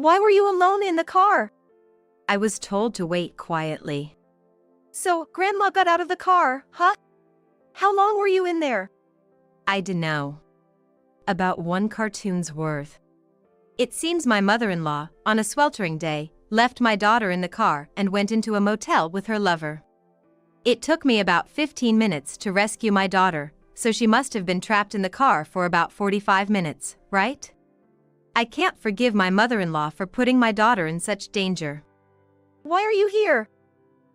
Why were you alone in the car? I was told to wait quietly. So, Grandma got out of the car, huh? How long were you in there? I dunno. About one cartoon's worth. It seems my mother-in-law, on a sweltering day, left my daughter in the car and went into a motel with her lover. It took me about 15 minutes to rescue my daughter, so she must have been trapped in the car for about 45 minutes, right? I can't forgive my mother-in-law for putting my daughter in such danger. Why are you here?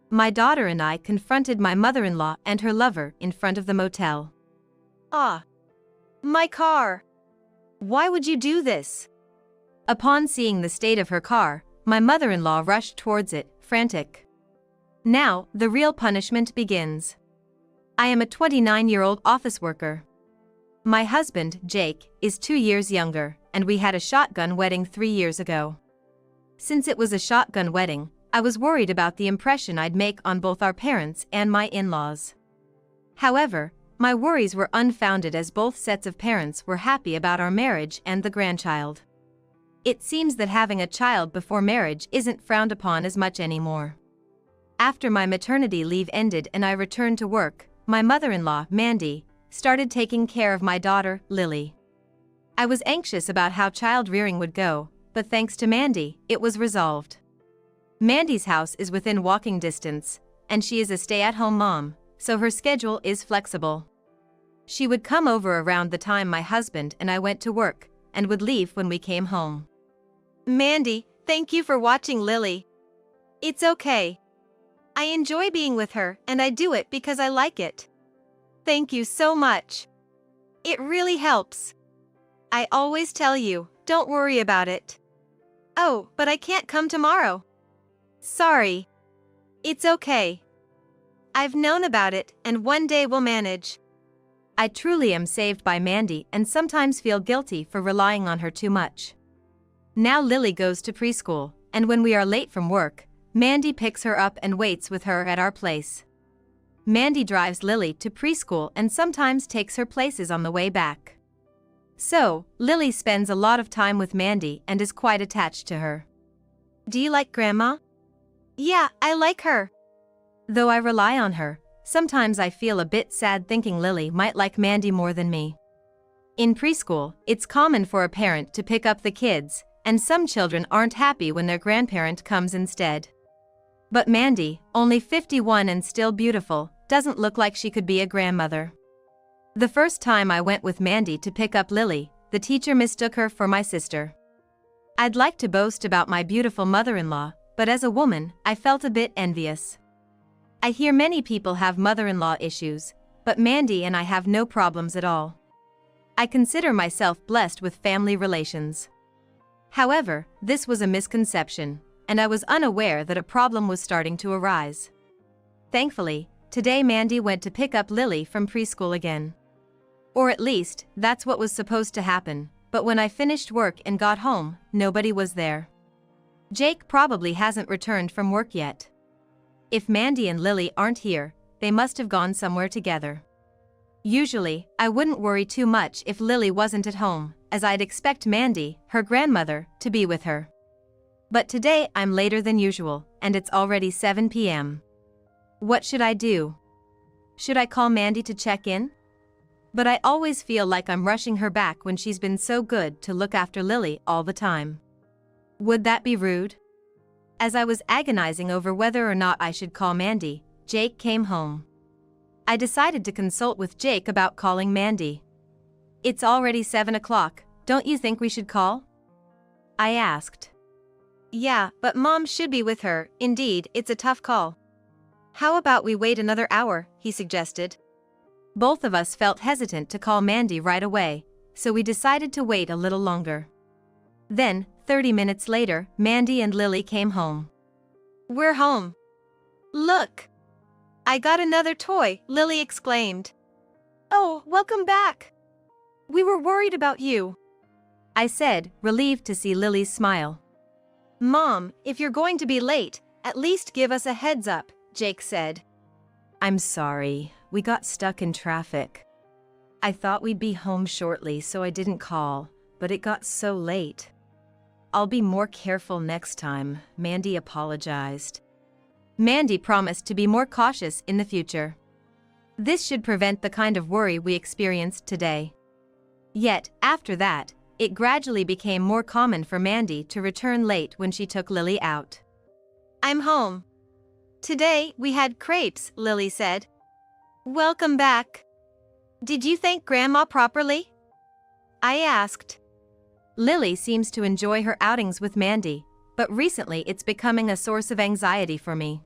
My daughter and I confronted my mother-in-law and her lover in front of the motel. Ah. My car. Why would you do this? Upon seeing the state of her car, my mother-in-law rushed towards it, frantic. Now, the real punishment begins. I am a 29-year-old office worker. My husband, Jake, is 2 years younger, and we had a shotgun wedding 3 years ago. Since it was a shotgun wedding, I was worried about the impression I'd make on both our parents and my in-laws. However, my worries were unfounded as both sets of parents were happy about our marriage and the grandchild. It seems that having a child before marriage isn't frowned upon as much anymore. After my maternity leave ended and I returned to work, my mother-in-law, Mandy, started taking care of my daughter, Lily. I was anxious about how child-rearing would go, but thanks to Mandy, it was resolved. Mandy's house is within walking distance, and she is a stay-at-home mom, so her schedule is flexible. She would come over around the time my husband and I went to work, and would leave when we came home. Mandy, thank you for watching Lily. It's okay. I enjoy being with her, and I do it because I like it. Thank you so much. It really helps. I always tell you, don't worry about it. Oh, but I can't come tomorrow. Sorry. It's okay. I've known about it, and one day we'll manage. I truly am saved by Mandy and sometimes feel guilty for relying on her too much. Now Lily goes to preschool, and when we are late from work, Mandy picks her up and waits with her at our place. Mandy drives Lily to preschool and sometimes takes her places on the way back. So, Lily spends a lot of time with Mandy and is quite attached to her. Do you like Grandma? Yeah, I like her. Though I rely on her, sometimes I feel a bit sad thinking Lily might like Mandy more than me. In preschool, it's common for a parent to pick up the kids, and some children aren't happy when their grandparent comes instead. But Mandy, only 51 and still beautiful, doesn't look like she could be a grandmother. The first time I went with Mandy to pick up Lily, the teacher mistook her for my sister. I'd like to boast about my beautiful mother-in-law, but as a woman, I felt a bit envious. I hear many people have mother-in-law issues, but Mandy and I have no problems at all. I consider myself blessed with family relations. However, this was a misconception, and I was unaware that a problem was starting to arise. Thankfully, today Mandy went to pick up Lily from preschool again. Or at least, that's what was supposed to happen, but when I finished work and got home, nobody was there. Jake probably hasn't returned from work yet. If Mandy and Lily aren't here, they must have gone somewhere together. Usually, I wouldn't worry too much if Lily wasn't at home, as I'd expect Mandy, her grandmother, to be with her. But today I'm later than usual, and it's already 7 p.m. What should I do? Should I call Mandy to check in? But I always feel like I'm rushing her back when she's been so good to look after Lily all the time. Would that be rude? As I was agonizing over whether or not I should call Mandy, Jake came home. I decided to consult with Jake about calling Mandy. It's already 7 o'clock, don't you think we should call? I asked. Yeah, but Mom should be with her. Indeed, it's a tough call. How about we wait another hour, he suggested. Both of us felt hesitant to call Mandy right away, so we decided to wait a little longer. Then, 30 minutes later, Mandy and Lily came home. We're home. Look! I got another toy, Lily exclaimed. Oh, welcome back. We were worried about you, I said, relieved to see Lily's smile. Mom, if you're going to be late, at least give us a heads up, Jake said. I'm sorry, we got stuck in traffic. I thought we'd be home shortly, so I didn't call, but it got so late. I'll be more careful next time, Mandy apologized. Mandy promised to be more cautious in the future. This should prevent the kind of worry we experienced today. Yet, after that, it gradually became more common for Mandy to return late when she took Lily out. I'm home. Today, we had crepes, Lily said. Welcome back. Did you thank Grandma properly? I asked. Lily seems to enjoy her outings with Mandy, but recently it's becoming a source of anxiety for me.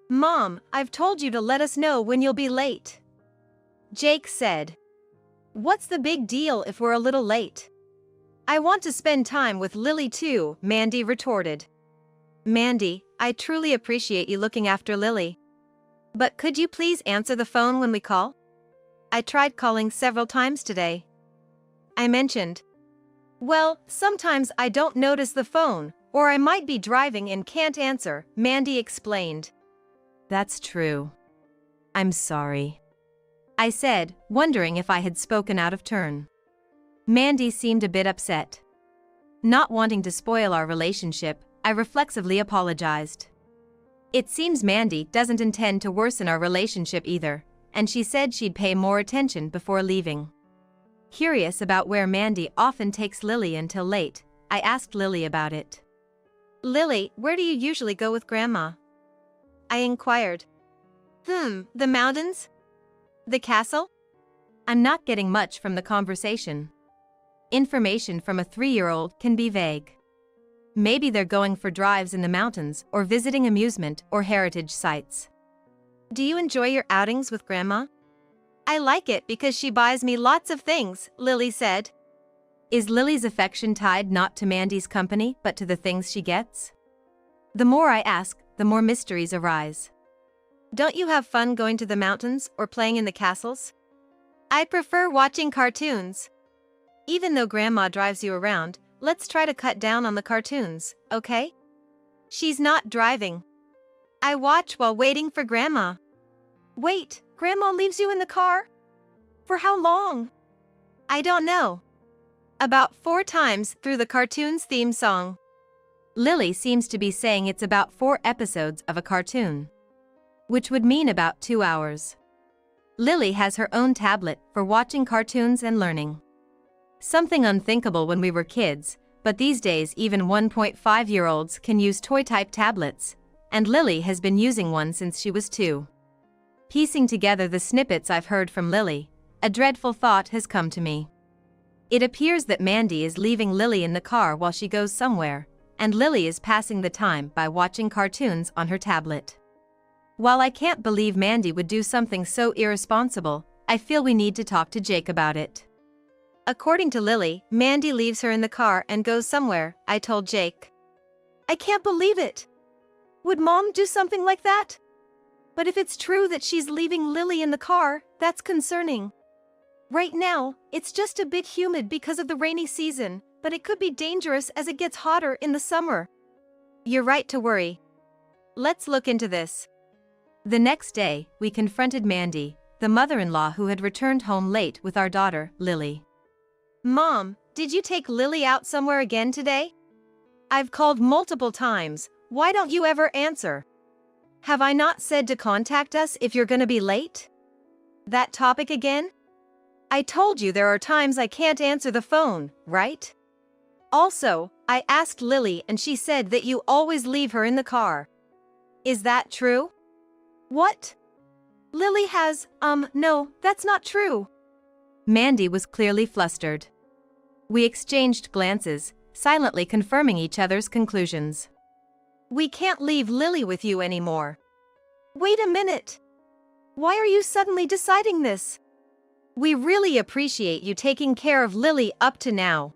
Mom, I've told you to let us know when you'll be late. Jake said. What's the big deal if we're a little late? I want to spend time with Lily too, Mandy retorted. Mandy, I truly appreciate you looking after Lily. But could you please answer the phone when we call? I tried calling several times today. I mentioned. Well, sometimes I don't notice the phone, or I might be driving and can't answer, Mandy explained. That's true. I'm sorry, I said, wondering if I had spoken out of turn. Mandy seemed a bit upset. Not wanting to spoil our relationship, I reflexively apologized. It seems Mandy doesn't intend to worsen our relationship either, and she said she'd pay more attention before leaving. Curious about where Mandy often takes Lily until late, I asked Lily about it. Lily, where do you usually go with Grandma? I inquired. The mountains? The castle? I'm not getting much from the conversation. Information from a 3-year-old can be vague. Maybe they're going for drives in the mountains or visiting amusement or heritage sites. Do you enjoy your outings with Grandma? I like it because she buys me lots of things, Lily said. Is Lily's affection tied not to Mandy's company but to the things she gets? The more I ask, the more mysteries arise. Don't you have fun going to the mountains or playing in the castles? I prefer watching cartoons. Even though Grandma drives you around, let's try to cut down on the cartoons, okay? She's not driving. I watch while waiting for Grandma. Wait, Grandma leaves you in the car? For how long? I don't know. About 4 times through the cartoon's theme song. Lily seems to be saying it's about 4 episodes of a cartoon, which would mean about 2 hours. Lily has her own tablet for watching cartoons and learning. Something unthinkable when we were kids, but these days even 1.5-year-olds can use toy-type tablets, and Lily has been using one since she was 2. Piecing together the snippets I've heard from Lily, a dreadful thought has come to me. It appears that Mandy is leaving Lily in the car while she goes somewhere, and Lily is passing the time by watching cartoons on her tablet. While I can't believe Mandy would do something so irresponsible, I feel we need to talk to Jake about it. According to Lily, Mandy leaves her in the car and goes somewhere, I told Jake. I can't believe it. Would Mom do something like that? But if it's true that she's leaving Lily in the car, that's concerning. Right now, it's just a bit humid because of the rainy season, but it could be dangerous as it gets hotter in the summer. You're right to worry. Let's look into this. The next day, we confronted Mandy, the mother-in-law who had returned home late with our daughter, Lily. Mom, did you take Lily out somewhere again today? I've called multiple times, why don't you ever answer? Have I not said to contact us if you're gonna be late? That topic again? I told you there are times I can't answer the phone, right? Also, I asked Lily and she said that you always leave her in the car. Is that true? What? Lily has, no, that's not true. Mandy was clearly flustered. We exchanged glances, silently confirming each other's conclusions. We can't leave Lily with you anymore. Wait a minute. Why are you suddenly deciding this? We really appreciate you taking care of Lily up to now.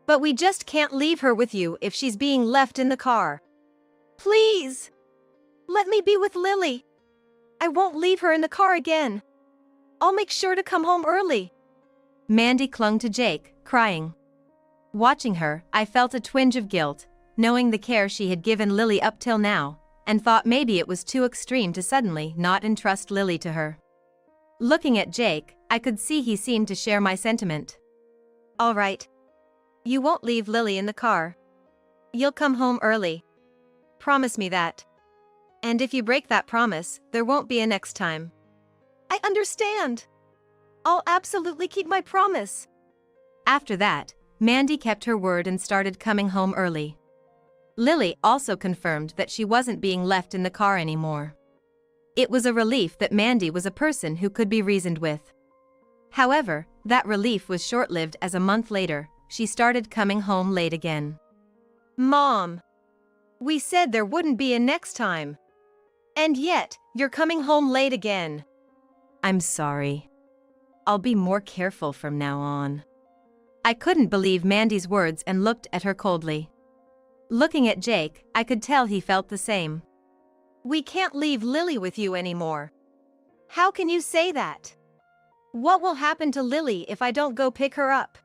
But we just can't leave her with you if she's being left in the car. Please! Let me be with Lily. I won't leave her in the car again. I'll make sure to come home early. Mandy clung to Jake, crying. Watching her, I felt a twinge of guilt, knowing the care she had given Lily up till now, and thought maybe it was too extreme to suddenly not entrust Lily to her. Looking at Jake, I could see he seemed to share my sentiment. All right. You won't leave Lily in the car. You'll come home early. Promise me that. And if you break that promise, there won't be a next time. I understand. I'll absolutely keep my promise. After that, Mandy kept her word and started coming home early. Lily also confirmed that she wasn't being left in the car anymore. It was a relief that Mandy was a person who could be reasoned with. However, that relief was short-lived as a month later, she started coming home late again. Mom, we said there wouldn't be a next time. And yet, you're coming home late again. I'm sorry. I'll be more careful from now on. I couldn't believe Mandy's words and looked at her coldly. Looking at Jake, I could tell he felt the same. We can't leave Lily with you anymore. How can you say that? What will happen to Lily if I don't go pick her up?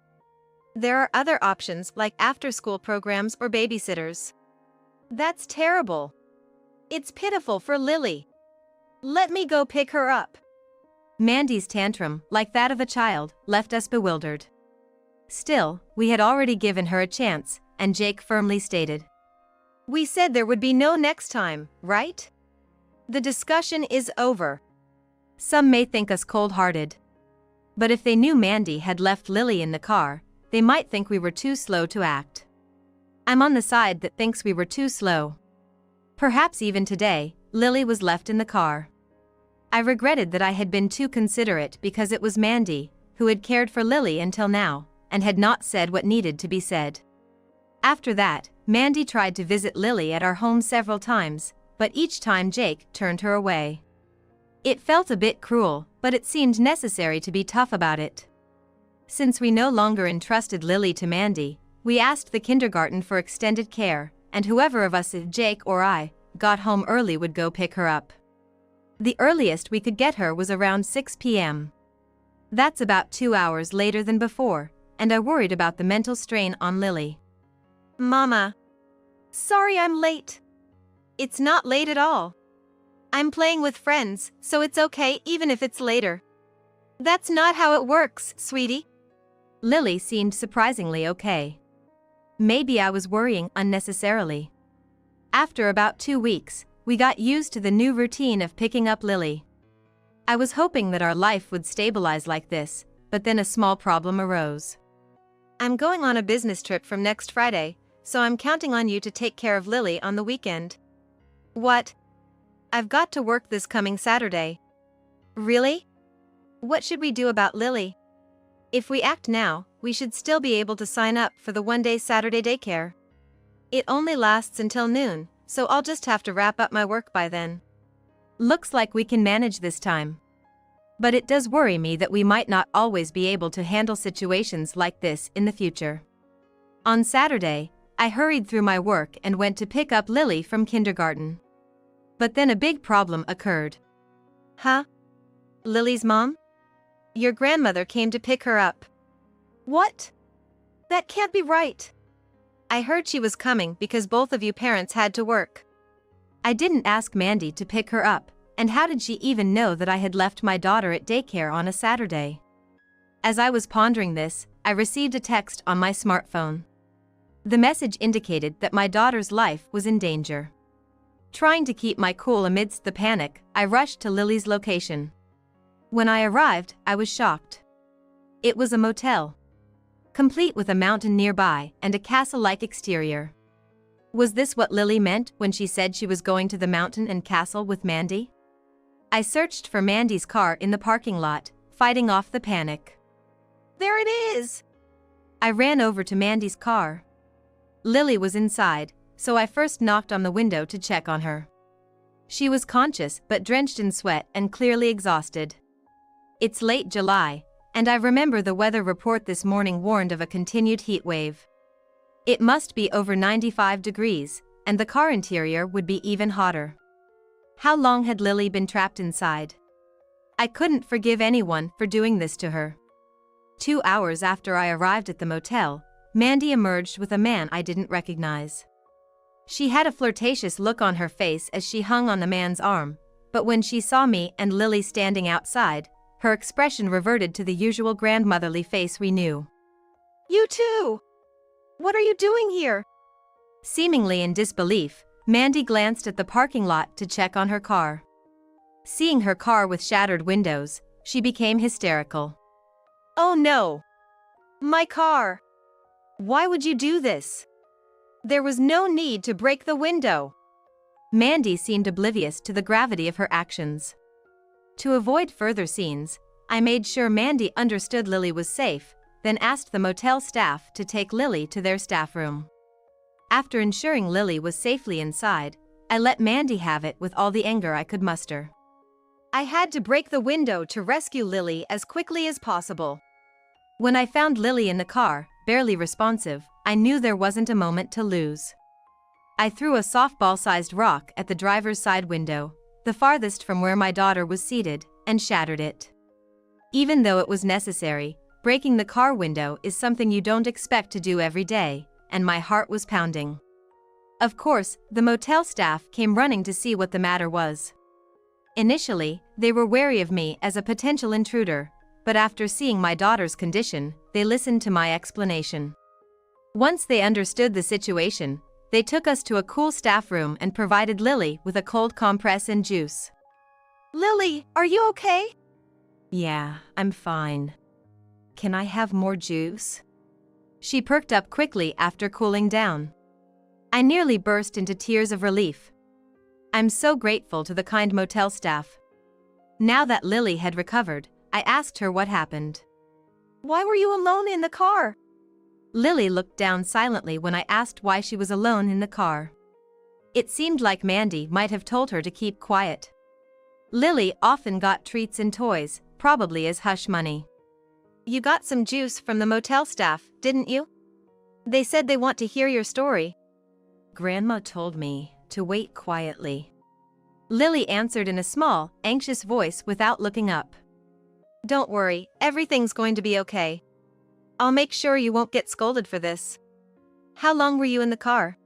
There are other options like after-school programs or babysitters. That's terrible. It's pitiful for Lily. Let me go pick her up. Mandy's tantrum, like that of a child, left us bewildered. Still, we had already given her a chance, and Jake firmly stated. We said there would be no next time, right? The discussion is over. Some may think us cold-hearted. But if they knew Mandy had left Lily in the car, they might think we were too slow to act. I'm on the side that thinks we were too slow. Perhaps even today, Lily was left in the car. I regretted that I had been too considerate because it was Mandy who had cared for Lily until now, and had not said what needed to be said. After that, Mandy tried to visit Lily at our home several times, but each time Jake turned her away. It felt a bit cruel, but it seemed necessary to be tough about it. Since we no longer entrusted Lily to Mandy, we asked the kindergarten for extended care, and whoever of us, Jake or I, got home early would go pick her up. The earliest we could get her was around 6 p.m. That's about 2 hours later than before, and I worried about the mental strain on Lily. Mama. Sorry I'm late. It's not late at all. I'm playing with friends, so it's okay even if it's later. That's not how it works, sweetie. Lily seemed surprisingly okay. Maybe I was worrying unnecessarily. After about 2 weeks, we got used to the new routine of picking up Lily. I was hoping that our life would stabilize like this, but then a small problem arose. I'm going on a business trip from next Friday, so I'm counting on you to take care of Lily on the weekend. What? I've got to work this coming Saturday. Really? What should we do about Lily? If we act now, we should still be able to sign up for the one-day Saturday daycare. It only lasts until noon, so I'll just have to wrap up my work by then. Looks like we can manage this time. But it does worry me that we might not always be able to handle situations like this in the future. On Saturday, I hurried through my work and went to pick up Lily from kindergarten. But then a big problem occurred. Huh? Lily's mom? Your grandmother came to pick her up. What? That can't be right. I heard she was coming because both of you parents had to work. I didn't ask Mandy to pick her up, and how did she even know that I had left my daughter at daycare on a Saturday? As I was pondering this, I received a text on my smartphone. The message indicated that my daughter's life was in danger. Trying to keep my cool amidst the panic, I rushed to Lily's location. When I arrived, I was shocked. It was a motel, complete with a mountain nearby and a castle-like exterior. Was this what Lily meant when she said she was going to the mountain and castle with Mandy? I searched for Mandy's car in the parking lot, fighting off the panic. There it is! I ran over to Mandy's car. Lily was inside, so I first knocked on the window to check on her. She was conscious but drenched in sweat and clearly exhausted. It's late July, and I remember the weather report this morning warned of a continued heat wave. It must be over 95 degrees, and the car interior would be even hotter. How long had Lily been trapped inside? I couldn't forgive anyone for doing this to her. 2 hours after I arrived at the motel, Mandy emerged with a man I didn't recognize. She had a flirtatious look on her face as she hung on the man's arm, but when she saw me and Lily standing outside, her expression reverted to the usual grandmotherly face we knew. You too! What are you doing here? Seemingly in disbelief, Mandy glanced at the parking lot to check on her car. Seeing her car with shattered windows, she became hysterical. Oh no! My car! Why would you do this? There was no need to break the window. Mandy seemed oblivious to the gravity of her actions. To avoid further scenes, I made sure Mandy understood Lily was safe, then asked the motel staff to take Lily to their staff room. After ensuring Lily was safely inside, I let Mandy have it with all the anger I could muster. I had to break the window to rescue Lily as quickly as possible. When I found Lily in the car, barely responsive, I knew there wasn't a moment to lose. I threw a softball-sized rock at the driver's side window, the farthest from where my daughter was seated, and shattered it. Even though it was necessary, breaking the car window is something you don't expect to do every day, and my heart was pounding. Of course, the motel staff came running to see what the matter was. Initially, they were wary of me as a potential intruder, but after seeing my daughter's condition, they listened to my explanation. Once they understood the situation, they took us to a cool staff room and provided Lily with a cold compress and juice. Lily, are you okay? Yeah, I'm fine. Can I have more juice? She perked up quickly after cooling down. I nearly burst into tears of relief. I'm so grateful to the kind motel staff. Now that Lily had recovered, I asked her what happened. Why were you alone in the car? Lily looked down silently when I asked why she was alone in the car. It seemed like Mandy might have told her to keep quiet. Lily often got treats and toys, probably as hush money. You got some juice from the motel staff, didn't you? They said they want to hear your story. Grandma told me to wait quietly. Lily answered in a small, anxious voice without looking up. Don't worry, everything's going to be okay. I'll make sure you won't get scolded for this. How long were you in the car?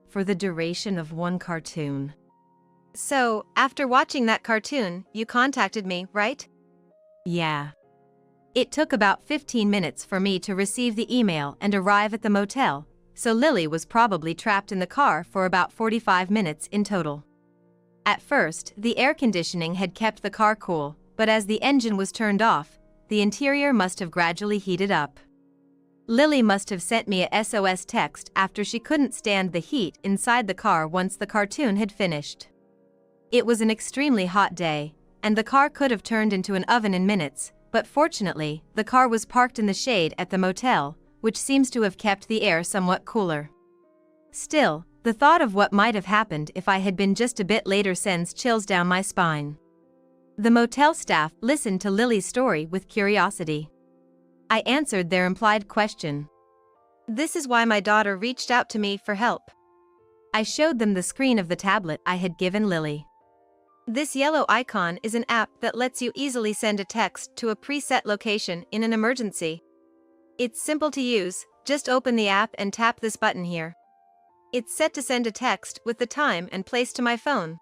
For the duration of one cartoon. So, after watching that cartoon, you contacted me, right? Yeah. It took about 15 minutes for me to receive the email and arrive at the motel, so Lily was probably trapped in the car for about 45 minutes in total. At first, the air conditioning had kept the car cool, but as the engine was turned off, the interior must have gradually heated up. Lily must have sent me a SOS text after she couldn't stand the heat inside the car once the cartoon had finished. It was an extremely hot day, and the car could have turned into an oven in minutes, but fortunately, the car was parked in the shade at the motel, which seems to have kept the air somewhat cooler. Still, the thought of what might have happened if I had been just a bit later sends chills down my spine. The motel staff listened to Lily's story with curiosity. I answered their implied question. This is why my daughter reached out to me for help. I showed them the screen of the tablet I had given Lily. This yellow icon is an app that lets you easily send a text to a preset location in an emergency. It's simple to use, just open the app and tap this button here. It's set to send a text with the time and place to my phone.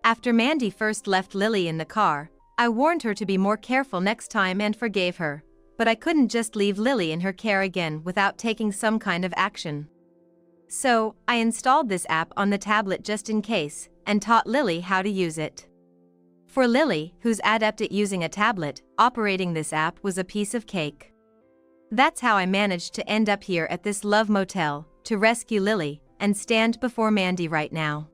After Mandy first left Lily in the car, I warned her to be more careful next time and forgave her, but I couldn't just leave Lily in her care again without taking some kind of action. So, I installed this app on the tablet just in case, and taught Lily how to use it. For Lily, who's adept at using a tablet, operating this app was a piece of cake. That's how I managed to end up here at this love motel, to rescue Lily, and stand before Mandy right now.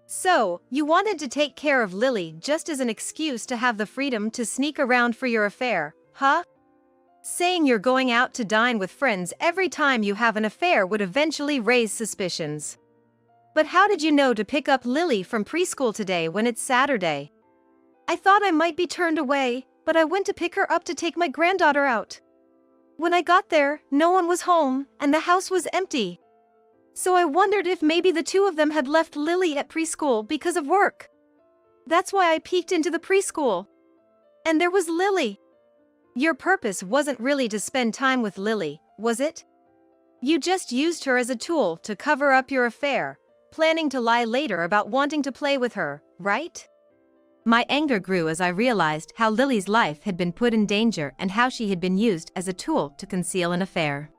So, you wanted to take care of Lily just as an excuse to have the freedom to sneak around for your affair, huh? Saying you're going out to dine with friends every time you have an affair would eventually raise suspicions. But how did you know to pick up Lily from preschool today when it's Saturday? I thought I might be turned away, but I went to pick her up to take my granddaughter out. When I got there, no one was home, and the house was empty. So I wondered if maybe the two of them had left Lily at preschool because of work. That's why I peeked into the preschool. And there was Lily. Your purpose wasn't really to spend time with Lily, was it? You just used her as a tool to cover up your affair, planning to lie later about wanting to play with her, right? My anger grew as I realized how Lily's life had been put in danger and how she had been used as a tool to conceal an affair.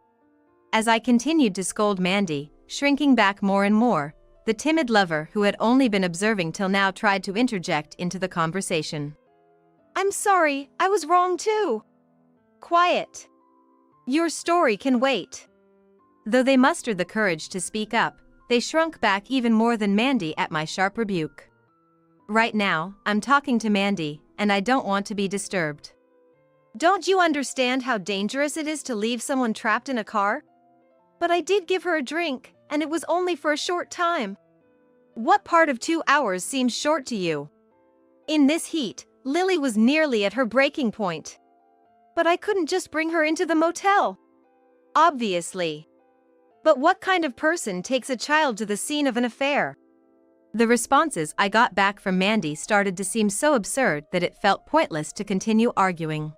As I continued to scold Mandy, shrinking back more and more. The timid lover who had only been observing till now tried to interject into the conversation. I'm sorry, I was wrong too. Quiet. Your story can wait. Though they mustered the courage to speak up, they shrunk back even more than Mandy at my sharp rebuke. Right now, I'm talking to Mandy, and I don't want to be disturbed. Don't you understand how dangerous it is to leave someone trapped in a car? But I did give her a drink, and it was only for a short time. What part of 2 hours seems short to you? In this heat, Lily was nearly at her breaking point. But I couldn't just bring her into the motel. Obviously. But what kind of person takes a child to the scene of an affair? The responses I got back from Mandy started to seem so absurd that it felt pointless to continue arguing.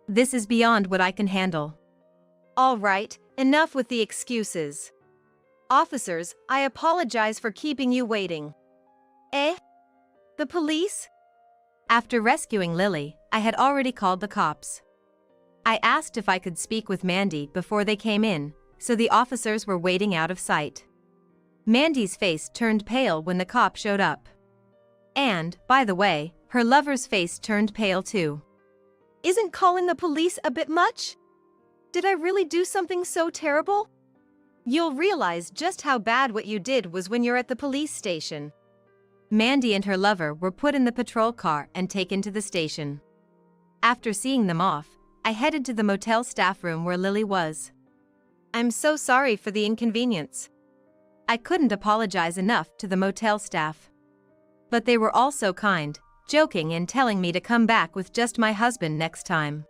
This is beyond what I can handle. All right, enough with the excuses. Officers, I apologize for keeping you waiting. Eh? The police? After rescuing Lily, I had already called the cops. I asked if I could speak with Mandy before they came in, so the officers were waiting out of sight. Mandy's face turned pale when the cop showed up. And, by the way, her lover's face turned pale too. Isn't calling the police a bit much? Did I really do something so terrible? You'll realize just how bad what you did was when you're at the police station. Mandy and her lover were put in the patrol car and taken to the station. After seeing them off, I headed to the motel staff room where Lily was. I'm so sorry for the inconvenience. I couldn't apologize enough to the motel staff. But they were all so kind, joking and telling me to come back with just my husband next time.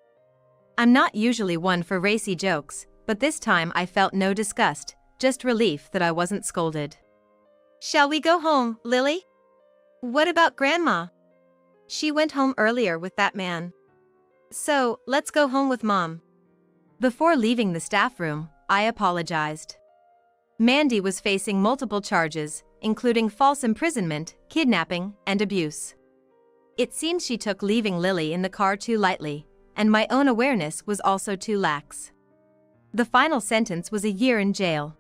I'm not usually one for racy jokes, but this time I felt no disgust, just relief that I wasn't scolded. Shall we go home, Lily? What about Grandma? She went home earlier with that man. So, let's go home with Mom. Before leaving the staff room, I apologized. Mandy was facing multiple charges, including false imprisonment, kidnapping, and abuse. It seems she took leaving Lily in the car too lightly, and my own awareness was also too lax. The final sentence was a year in jail.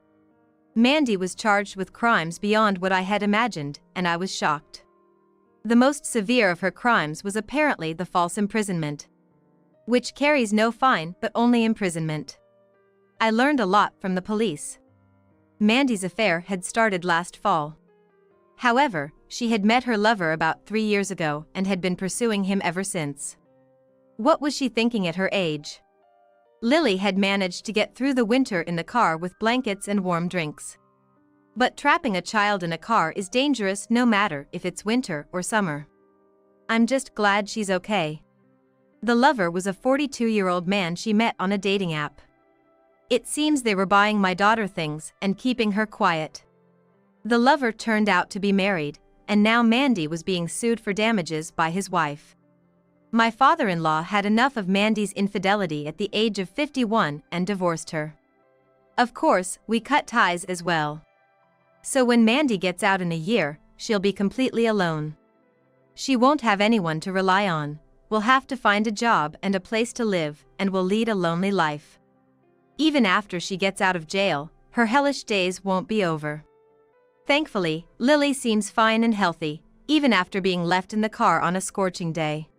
Mandy was charged with crimes beyond what I had imagined, and I was shocked. The most severe of her crimes was apparently the false imprisonment, which carries no fine but only imprisonment. I learned a lot from the police. Mandy's affair had started last fall. However, she had met her lover about 3 years ago and had been pursuing him ever since. What was she thinking at her age? Lily had managed to get through the winter in the car with blankets and warm drinks. But trapping a child in a car is dangerous no matter if it's winter or summer. I'm just glad she's okay. The lover was a 42-year-old man she met on a dating app. It seems they were buying my daughter things and keeping her quiet. The lover turned out to be married, and now Mandy was being sued for damages by his wife. My father-in-law had enough of Mandy's infidelity at the age of 51 and divorced her. Of course, we cut ties as well. So when Mandy gets out in a year, she'll be completely alone. She won't have anyone to rely on, will have to find a job and a place to live, and will lead a lonely life. Even after she gets out of jail, her hellish days won't be over. Thankfully, Lily seems fine and healthy, even after being left in the car on a scorching day.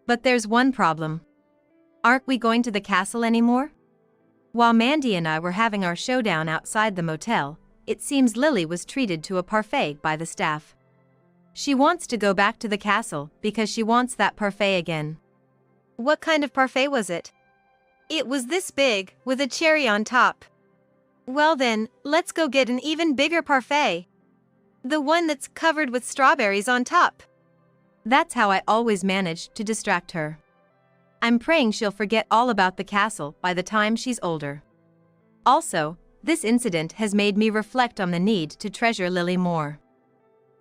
But there's one problem. Aren't we going to the castle anymore? While Mandy and I were having our showdown outside the motel, it seems Lily was treated to a parfait by the staff. She wants to go back to the castle because she wants that parfait again. What kind of parfait was it? It was this big, with a cherry on top. Well then, let's go get an even bigger parfait. The one that's covered with strawberries on top. That's how I always manage to distract her. I'm praying she'll forget all about the castle by the time she's older. Also, this incident has made me reflect on the need to treasure Lily more.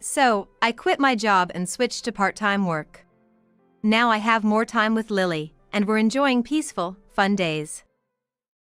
So, I quit my job and switched to part-time work. Now I have more time with Lily, and we're enjoying peaceful, fun days.